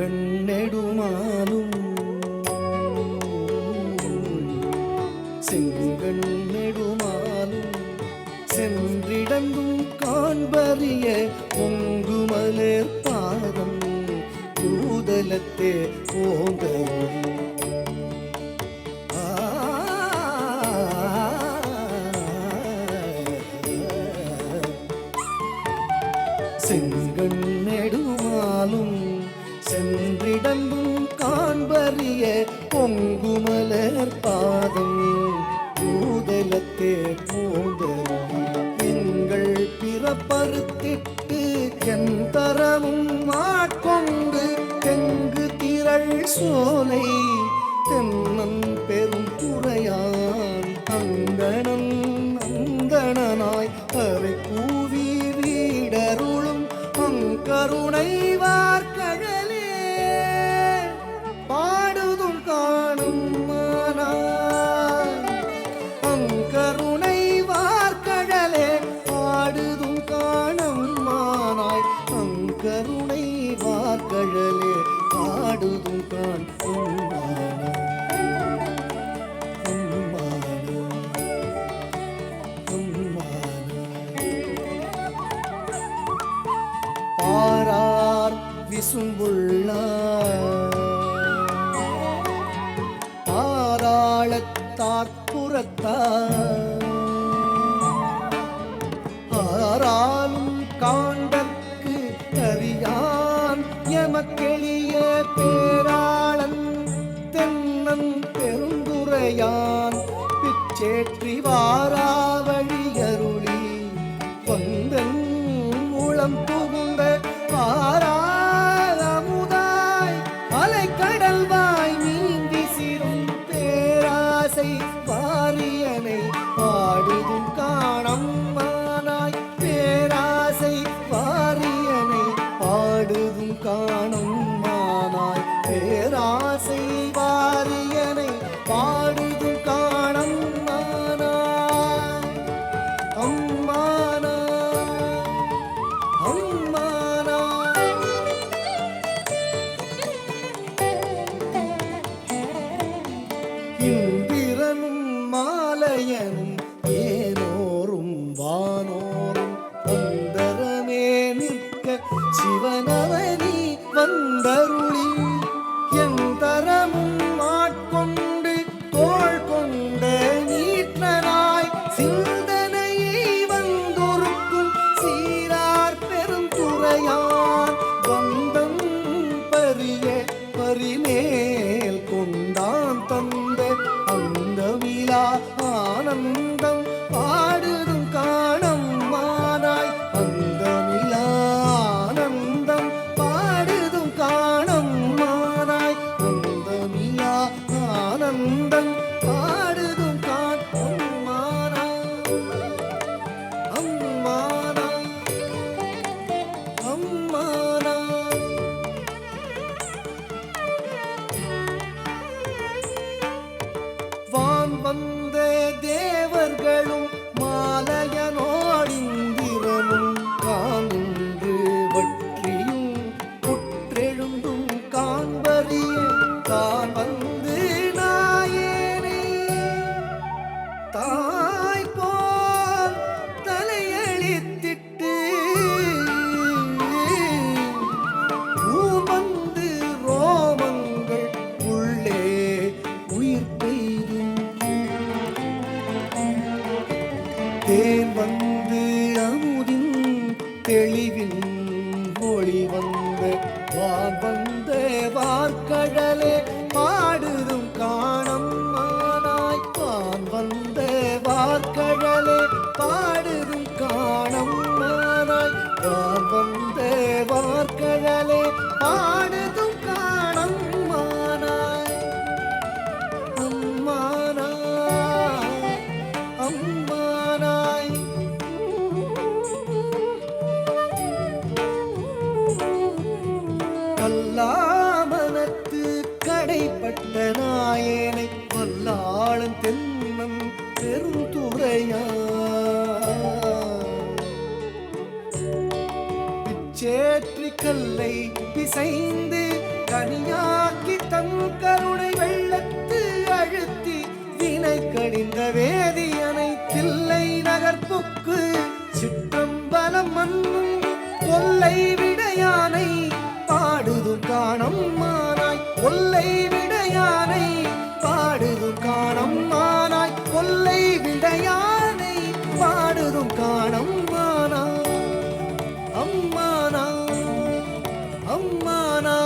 செங்கண்ணெடுமாலும் செங்கண்ணெடுமாலும் சென்றிடந்தும் காண்பறிய பொங்குமலர் பாதம் கூதலத்தே போங்க செங்கண்ணெடுமாலும் சென்றிடந்தும் காண்பறிய பொங்குமலர் பாதம் கூதலத்தே போங்க எங்கள் பிறப்பறுத்திட்டு எந்தரமும் ஆட்கொண்டு தெங்கு திரள் சோலை தென்னன் பெரும் துறையான் அங்கணன் அங்கணனாய் அரை கூவி வீடருளும் அங்கருணை வார்கழலே பாடுதும் காணும் அங்கருணை வார்கழலே பாடுதும் காணும் மானாய் அங்கருணை வார்கழலே பாடுதும் காணும் பாரார் விசும்புள்ளார் பாராளத்தாற்புறத்தார் ஆராலும் காண்டற்கு அறியான் எமக்கெளிய பேராளன் தென்னன் பெருந்துரையான் பிச்சேற்றி வாராவழியருளி வந்தன் மூலம் புகுந்த பாராமுதாய் அலைக்கடல்வாய் நீந்தி சிறும் பேராசை வாரியனை பாடுதும் காணம் மானாய் பேராசை வாரியனை பாடுதும் காணம் மானாய் பேராசை வாரியனை பாடுதும் காணம் மானாய் அம்மானா இந்திரனும் மாலையனும் ஏனோரும் வானோரும் அந்தரமே நிற்க சிவனவனி வந்தருளி எந்தரமும் ஆட்கொண்டு தோள் கொண்ட நீற்றனாய் சிந்தனையை வந்தொருக்கும் சீரார் பெரும் துறையான் வந்தம் பரிய பரிமேல் கொண்டான் தந்த அந்த விழா ஆனந்தம் பாடுதும் காணம் மானாய் அந்த விழா ஆனந்தம் பாடுதும் காணம் மானாய் அந்த விழா ஆனந்தம் பாடுதும் காணம் மானாய் அம்மானாய் அம்மானாய் வான் வந்த தேவர்களும் மாலையனோடிந்திரனும் காண்ந்து வற்றியும் புற்றெழுந்தும் காண்பறிய தான் வந்து நாயேனே தாய் போல் தலையளித்திட்டு ஊமந்து ரோமங்கள் உள்ளே உயிர் பெய்தும் தேன் வந்து அமுதின் தெளிவின் ஒளி வந்த வான் வந்த வார்கடலே பாடுதும் காணம் மானாய் வான் வந்த வார்கடலே பாடுதும் காணம் மானாய் வான் வந்த வார்கடலே பாடுதும் காணம் மானாய் அம்மானாய் அம்மானாய் கல்லாமனத்து கடைப்பட்ட நாயேனை வல்லாளன் தென்னன் பெருந்துரையான் பிச்சேற்றி கல்லை பிசைந்து கனியாக்கி தன் கருணை வெள்ளத்து அழுத்தி வினை கடிந்த வேதியனை தில்லை நகர்ப்புக்கு சிற்றம்பலம் மண்ணும் கொல்லை விடையானை பாடுதும் காணம் மானாய் கொல்லை விடையானை பாடுதும் காணம் மானாய் கொல்லை விடையானை பாடுதும் காணம் மானாய் அம்மானா அம்மானா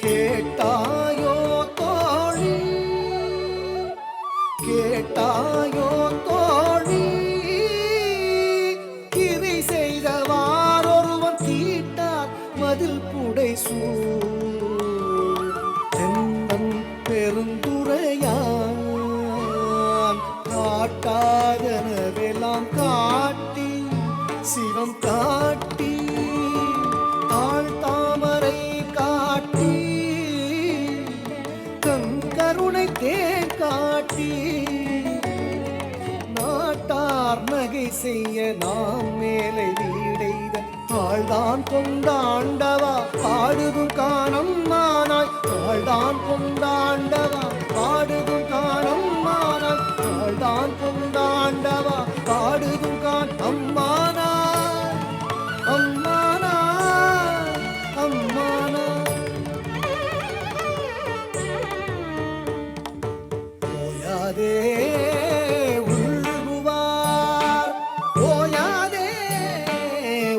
கேட்டாயோ தோழி கேட்டாயோ தோழி கிரி செய்தவார் ஒருவன் தீட்டார் மதில் புடை சூழ் தென்னன் பெருந்துரையான் காட்டாதனவெல்லாம் காட்டி சிவம் காட்டி தாழ்தாமரை காட்டி கண் கருணை தேன் காட்டி நாட்டார் நகை செய்ய நாம் மேலே வீடைத ஆழ்தான் கொண்டாண்டவா பாடுதும் காணம் மானாய் ஆழ்தான் கொண்டாண்டவா பாடுதும் காணம் மானாய் ஆழ்தான் கொண்டாண்டவா பாடுதும் காண் அம்மானா அம்மானா அம்மானா ஓயாதே உள்குவார் ஓயாதே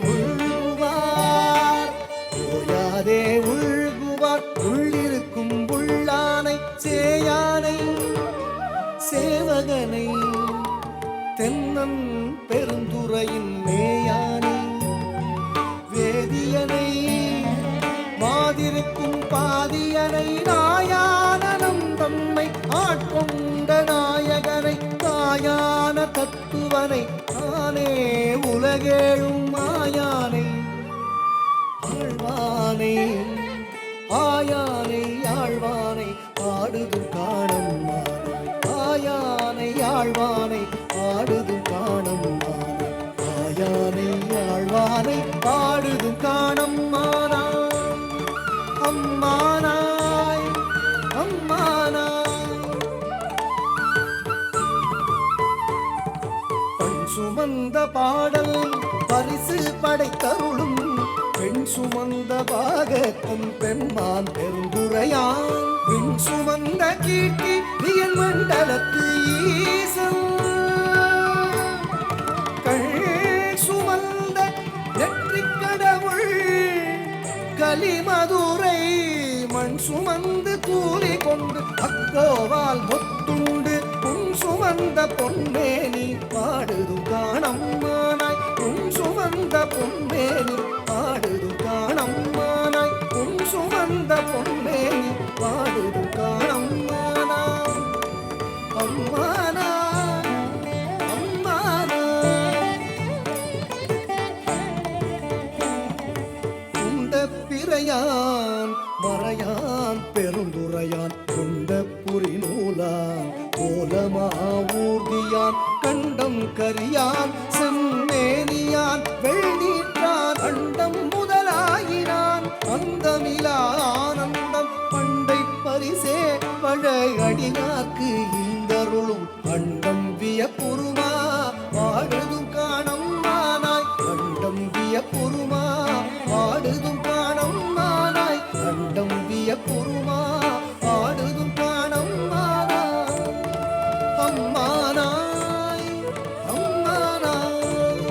உள்குவார் ஓயாதே உள்குவார் உள்ளிருக்கும் உள்ளானை சேயானை சேவகனை தென்னன் பெருந்துறையின் மேயானை வேதியனை மாதிருக்கும் பாதியனை நாயானனம் தம்மை ஆட்கொண்ட நாயகனை தாயான தத்துவனை தானே உலகேழும் மாயானை ஆழ்வானை ஆயானை ஆழ்வானை ஆடுதும் காணம் மானாய் ஆயானை ஆழ்வானை ஆடுதும் காணம் மானாய் ஆயானை ஆழ்வானை ஆடுதும் காணம் மானாய் அம்மானாய் அம்மானாய் பண் சுமந்த பாடல் பரிசு படைத்தருளும் பெண் சுமந்த பாகத்தன் பெம்மான் பெருந்துரையான் விண் சுமந்த கீர்த்தி வியன் மண்டலத்து ஈசன் கள் சுமந்த நெற்றிக் கடவுள் கலிமதுரை மண் சுமந்து கூலி கொண்டு அக்கோவால் முத்துண்டு புன் சுமந்த பொன்னேனி பாடுதும் காணம் மானாய் புன் சுமந்த பொன்னேனி பாடுதும் காணம் மானாய் புன் சுமந்த பொன்னேனி பாடுதும் காணம் மானாய் அம்மானா அம்மானா உண்ட பிறையான் மறையான் பெருந்துரையான் கொண்ட புரி நூலான் கோலமா ஊர்தியான் கண்டம் கரியான் செம்மேனியான் வெள்ளீற்றான் அண்டம் முதலாயினான் அந்தமிலா ஆனந்தம் பண்டை பரிசே பழையடியார்க்கு இந்தருளும் அண்டம் வியப்புருமா வாழுதும் காணம் மானாய் அண்டம் வியப்புருமா வாழுதும் காணம் மானாய் அண்டம் வியப்புருமா வாழுதும் காணம் மானாய் அம்மானாய் அம்மானாய்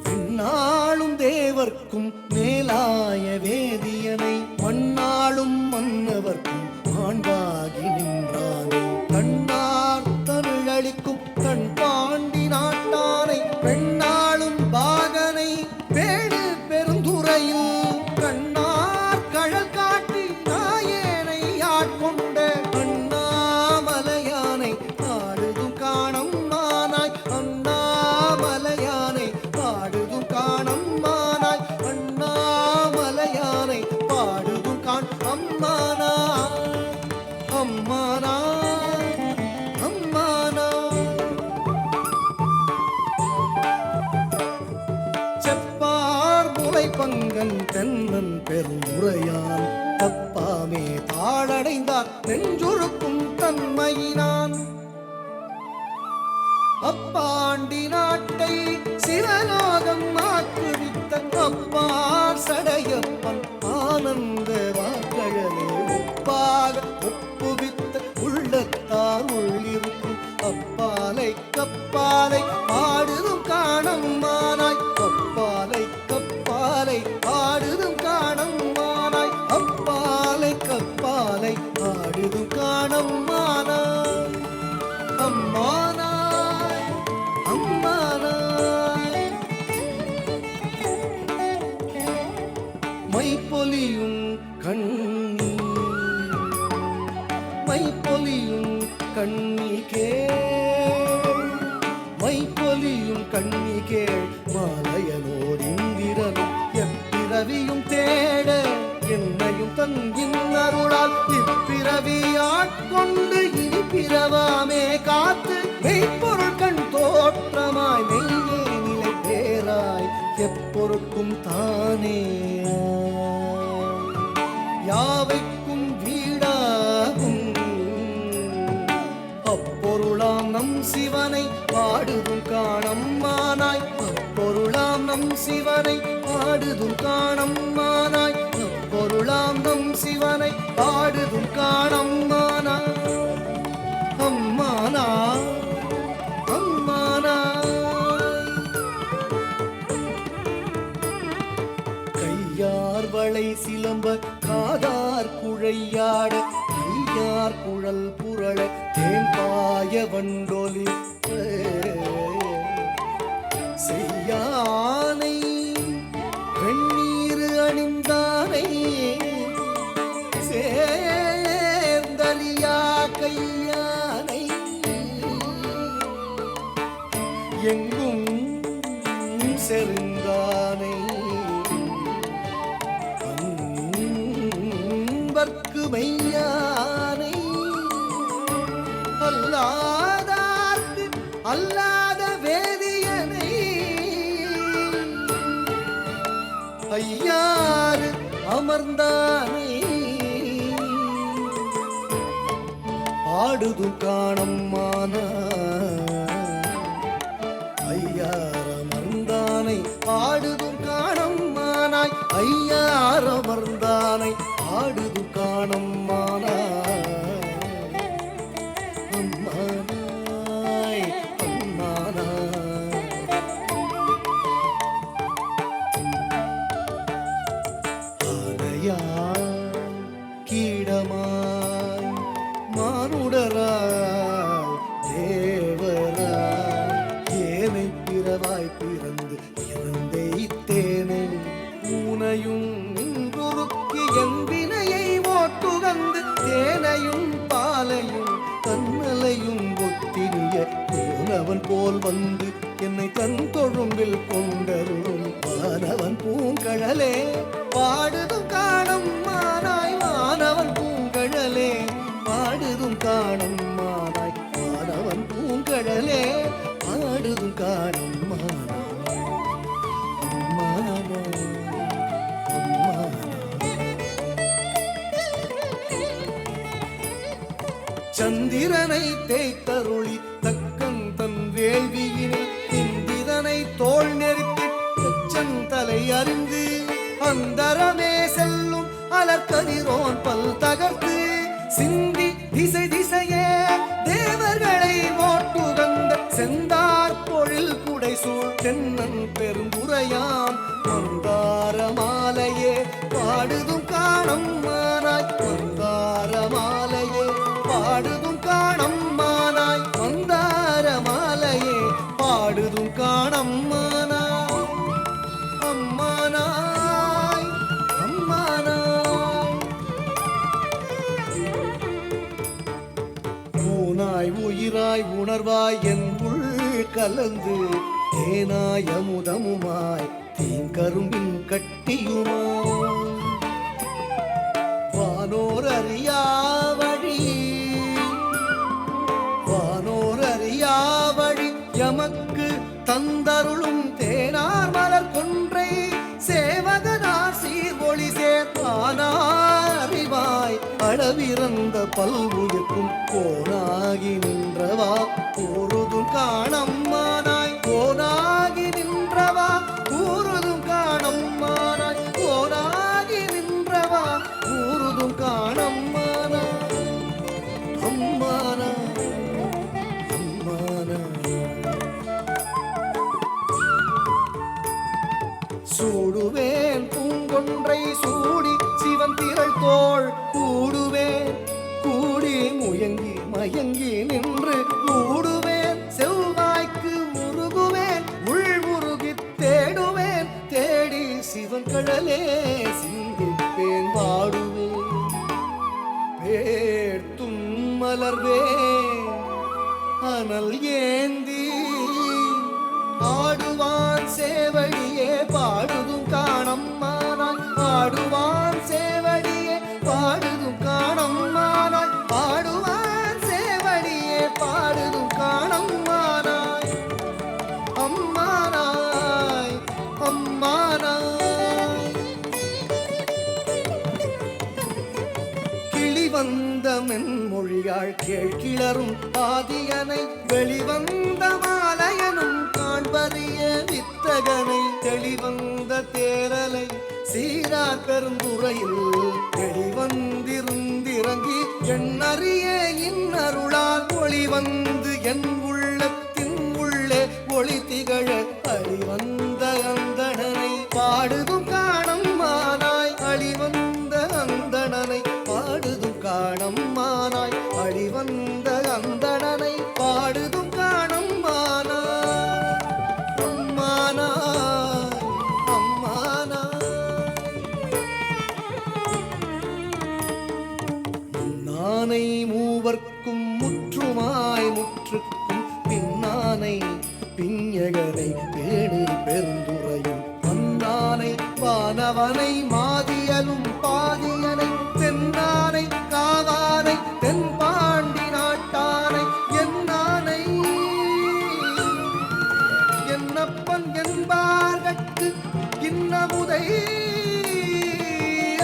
விண்ணாளும் தேவர்க்கும் மேலாய வேதியனை மண்ணாளும் மன்னவர்க்கும் ஆண்பாகி நின்றானே கண்ணார் தமிழளிக்கும் கண் பாண்டி நாட்டானை பெண்ணாளும் பாகனை வேடு பெருந்துறையில் கண்ணார் கழல் காட்டி நாயேனை ஆட்கொண்ட அண்ணாமலையானை ஆடுதும் காணம் மானாய் அண்ணாமலையானை ஆடுதும் காணம் மானாய் அண்ணா தன்மையினான் அப்பாண்டி நாட்டை சிவலோகம் ஆக்குவித்த அப்பார் சடையப்பன் ஆனந்த வாக்கழலே ஒப்பாக ஒப்புவித்த உள்ளத்தார் உள்ளிருக்கும் அப்பாலை கப்பாலை பாடுதும் காணம்மானாய் அப்பாலை கப்பாலை பாடுதும் காணம்மானாய் அப்பாலை கப்பாலை பாடுதும் காணம்மானாய் அம்மானாய் அம்மானாய் மைப்பொலியும் கண்ணி மைப்பொலியும் கண்ணி கேள் மைப்பொலியும் கண்ணி கேள் மாலையனோர் இந்திரனும் எப்பிறவியும் தேட என்னையும் தங்கின் அருளால் இப்பிறவி ஆட்கொண்டு இனி பிறவாமே காத்து மெய்ப்பொருள் கண் தோற்றமாய் மெய்யே நிலை பேராய் எப்பொருட்கும் தானே யாவைக்கும் வீடாகும் அப்பொருளாம் நம் சிவனை பாடுதும் காணம்மானாய் அப்பொருளாம் நம் சிவனை பாடுதும் காணம்மானாய் அப்பொருளாம் நம் சிவனை பாடுதும் காணம்மானாய் அம்மானாய் அம்மானாய் கையார் வளை சிலம்ப காதார் குழையாட கையார் குழல் புரள தேம்பாய வண்டொலி செய்யானை வெண்ணீர் அணிந்தானை சேர்ந்தலியா கையானை எங்கும் செறிந்தானை அன்பர்க்கு மெய்யானை அல்லாதார்க்கு அல்லாத வேதியனை ஐயாறு அமர்ந்தானை பாடுதும் காணம்மானாய் ஐயார் அமர்ந்தானை பாடுதும் காணம்மானாய் ஐயார் அமர்ந்தானை பாடுதும் காணம்மானாய் அம்மானாய் அம்மானாய் ஆனையாய் கீடமாய் மானுடராய் தேவராய் ஏனை பிறவாய் பிறந்து இறந்தேனை ஊனையும் குறுக்கி என் வினையை ஓட்டுகந்து தேனையும் பாலையும் தன்னலையும் ஒத்தினிய போனவன் போல் வந்து என்னை தன் தொழும்பில் கொண்டருளும் வானவன் பூங்கழலே பாடுதும் காணும் மானாய் வானவன் பூங்கழலே பாடுதும் காணும் மானாய் வானவன் பூங்கழலே பாடுதும் காணும் மானாய் அம்மானாய் சந்திரனை தேய்த்தருளி தக்கன் தன் வேள்வியினை இந்திரனை தோல் நெருப்பி தலை அறிந்து அந்தரமே செல்லும் அலர்கதிரோன் பல் தகர்த்து சிந்தி திசை திசையே தேவர்களை ஓட்டுகந்த செந்தார் பொழில் குடை சூழ் தென்னன் பெருந்துரையான் மந்தார மாலையே பாடுதும் காணம் மானாய் மந்தார மாலையே பாடுதும் காணம் மானாய் மந்தார மாலையே பாடுதும் காணம் மானாய் அம்மானாய் அம்மானாய் ஊனாய் உயிராய் உணர்வாய் என் உள் கலந்து தேனாய் அமுதமுமாய் தீங்கரும்பின் கட்டியுமாய் வானோர் அறியா வழி வானோர் அறியா வழி எமக்கு தந்தருளும் தேனார் மலர் கொன்றை சேவகனார் சீர்மொழி சேர்ப்பானாரிவாய் அளவி பிறந்த பல்வுயிர்க்கும் கோனாகி நின்றவா கூறுதும் காணம்மானாய் கோனாகி நின்றவா கூறுதும் காணம்மானாய் கோனாகி நின்றவா கூறுதும் காணம்மானாய் அம்மானாய் அம்மானாய் சூடுவேன் பூங்கொன்றை சூடி சிவன் திரள் தோள் கூடுவேன் கூடி முயங்கி மயங்கி நின்று மூடுவேன் செவ்வாய்க்கு முருகுவேன் உள்முருகி தேடுவேன் தேடி சிவன் கடலே சிந்திப்பேன் வாடுவேன் பேர்த்தும் மலர்வேன் அனல் ஏந்தி ஆடுவான் சேவடியே பாடுதும் காணம்மானாய் ஆடுவான் சேவடியே பாடுதும் காணம்மானாய் பாடுவான் சேவடியே பாடுதும் காணம்மானாய் அம்மானாய் அம்மானாய் கிளிவந்த மென்மொழியாள் கேழ்கிளரும் ஆதியனை வெளிவந்த மாலையனும் காண்பறிய வித்தகனை தெளிவந்த தேரலை சீரார் பெருந்துறையில் வெளிவந்திருந்திறங்கி எண்ணறிய இன்னருளால் ஒளிவந்து என் உள்ளத்தின் உள்ளே ஒளி திகழ அழிவந்த அந்தணனை பாடுதும் காணம்மானாய் அழிவந்த அந்தணனை பாடுதும் காணம்மானாய் அழிவந்த அந்தணனை பாடுதும் காணம்மானாய் அம்மானாய் அம்மானாய் நானை மூவர்க்கும் முற்றுமாய் முற்றுக்கும் பின்னானை பிஞகனை பேணி பெருந்துறையும் அன்னானை வானவனை மாதியலும் பாதியனை தென்னானை காவானை தென்பாண்டி நாட்டானை என்னானை என்னப்பன் என்பார்கட்கு இன்னமுதை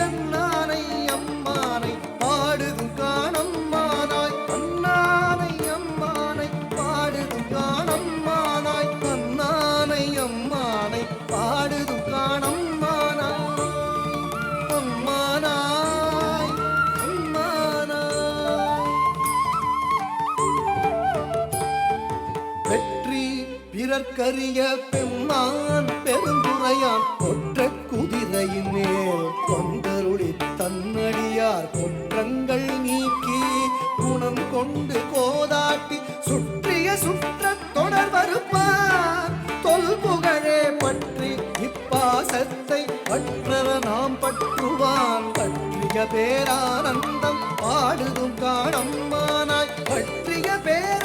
அண்ணானை அம்மானை பாடுதும் காணம்மானாய் அண்ணானை அம்மானை பாடுதும் காணம்மானாய் அண்ணானை அம்மானை பாடுதும் காணம்மானாய் அம்மானாய் அம்மானாய் வெற்றி பிறர்க்கரிய பெம்மான் பெருந்துரையான் கொற்ற குதிரையின் மேல் கொண்டருளி தன்னடியார் குற்றங்கள் நீக்கி குணம் கொண்டு கோதாட்டி சுற்றிய சுற்றத் தொடர் வருப்பார் தொல்புகழே பற்றி இப்பாசத்தை பற்றற நாம் பற்றுவான் பற்றிய பேரானந்தம் பாடுதும் காணம்மானாய் பற்றிய பேர்